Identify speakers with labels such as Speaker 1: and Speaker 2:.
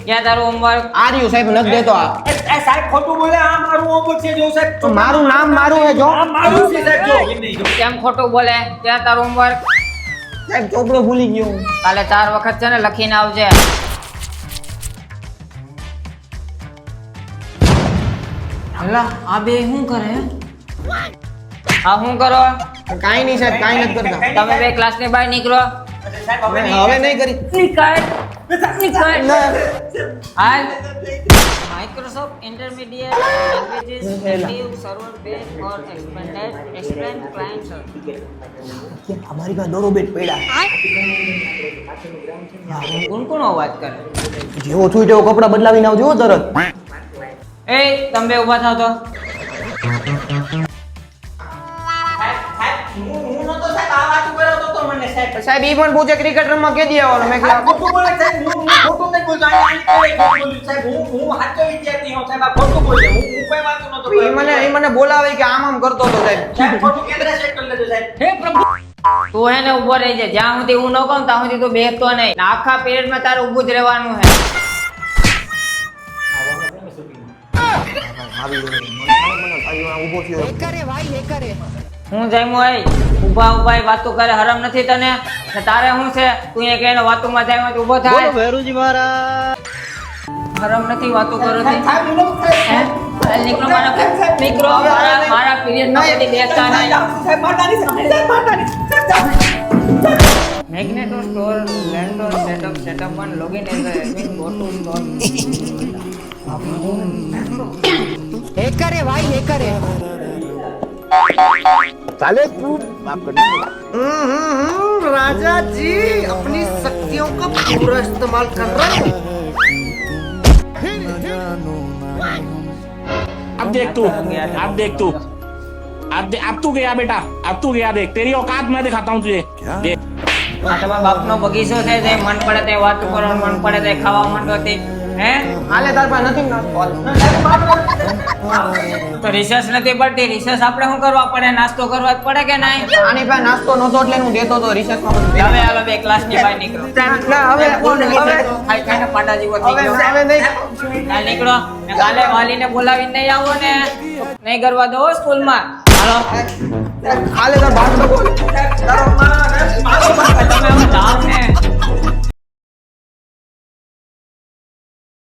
Speaker 1: ક્યાં તારું હોમવર્ક?
Speaker 2: આ રહ્યું સાહેબ, નથી દેતો આ.
Speaker 3: સાહેબ ખોટું બોલે. આ મારું હોમવર્ક છે જો સાહેબ.
Speaker 2: તો મારું નામ મારું હે જો.
Speaker 3: આ મારું છે સાહેબ જો.
Speaker 1: કેમ ખોટું બોલે? ક્યાં તારું હોમવર્ક?
Speaker 2: સાહેબ ચોપડો ભૂલી ગયો હું.
Speaker 1: કાલે 4 વખત છે ને લખીને આવજે. એલા આ બે શું કરે? આ શું કરો?
Speaker 2: કાંઈ નહીં સાહેબ, કાંઈ નથી કરતા.
Speaker 1: તમે બે ક્લાસની બહાર નીકળો.
Speaker 3: સાહેબ હવે
Speaker 2: હવે નહીં કરી.
Speaker 1: નીકળ. હાલ. Microsoft intermediate languages native server base for explain client server.
Speaker 2: અમારી પાસે દોરો બેટ પડ્યા.
Speaker 1: કોણ કોણ અવાજ કરે?
Speaker 2: જેવો છું તેવો કપડા બદલાવીને આવજો હો તરત.
Speaker 1: એ તમે બે ઊભા થાવ તો.
Speaker 3: હું નતો સાહેબ આ વાત કરાવતો તો મને સાહેબ.
Speaker 2: સાહેબ ઈ પણ પૂછે ક્રિકેટ રમવા કેદી આવવાનો? મેં
Speaker 3: આ
Speaker 2: કીધું
Speaker 3: ખોટું બોલે સાહેબ. હું ખોટું નહીં બોલતો. આ કોઈ ખોટું બોલ્યું સાહેબ. હું સાચો વિદ્યાર્થી હું સાહેબ. આ ખોટું બોલે. હું કોઈ વાતો નતો
Speaker 2: ઈ મને બોલાવે કે આમ આમ કરતો હતો સાહેબ.
Speaker 3: સાહેબ ખોટું કેન્દ્ર સેટ કરી લેજો સાહેબ.
Speaker 1: હે પ્રભુ તું હે ને ઊભો રહી જા. જ્યાં સુધી હું ન કહું ત્યાં સુધી તું બેસતો નહીં. ને આખા પીરિયડમાં તારે ઊભું જ રહેવાનું છે.
Speaker 2: ઊભો થયો.
Speaker 1: હું જામ્યો હોય ઊભા ઊભા વાતો કરે હરમ નથી તને? ને તારે શું છે? તું એ કહેને વાતોમાં જાય તો ઊભો થાય.
Speaker 2: ભેરુજી મહારાજ.
Speaker 1: હરમ નથી વાતો કરો છે.
Speaker 3: સાહેબ હું નતો સાહેબ.
Speaker 1: હાલ નીકળો મારા પીરિયડમાં કદી બેસતા નહીં.
Speaker 3: સાહેબ માતાની સાહેબ માતાની
Speaker 1: મેગ્નેટો સ્ટોર લેન્ડો setup one login as admin go to store.
Speaker 4: Hacker है भाई, हैकर है।
Speaker 2: साले तू माफ करना. राजा जी अपनी शक्तियों का पूरा इस्तेमाल कर रहा है.
Speaker 5: अब देख तू, अब देख तू, अब तू गया बेटा, अब तू गया. देख तेरी औकात मैं दिखाता हूँ तुझे. देख
Speaker 1: આ તમારા બાપનો બગીચો છે તે મન પડે તે વાત કરો, મન પડે તે ખાવા માંડો તે હે?
Speaker 2: હાલે તાર પાસે નથી ના કોલ.
Speaker 1: તો રિસર્ચ નથી પડતી. રિસર્ચ આપણે શું કરવા પડે? નાસ્તો કરવા જ પડે કે નહીં?
Speaker 2: આની પાસે નાસ્તો નહોતો એટલે હું દેતો તો રિસર્ચમાં બધું.
Speaker 1: હવે હાલો બે ક્લાસની બહાર નીકળો.
Speaker 2: ના હવે
Speaker 1: ખાઈ ખાઈને પાટા જેવો થઈ ગયો.
Speaker 2: હવે નહીં.
Speaker 1: હાલ નીકળો. ને કાલે વાલીને બોલાવીને નહીં આવો ને નહીં કરવા દો સ્કૂલમાં. હાલો
Speaker 2: હાલે તાર બાપ તો બોલ.
Speaker 1: તમે હવે જાઓ ને.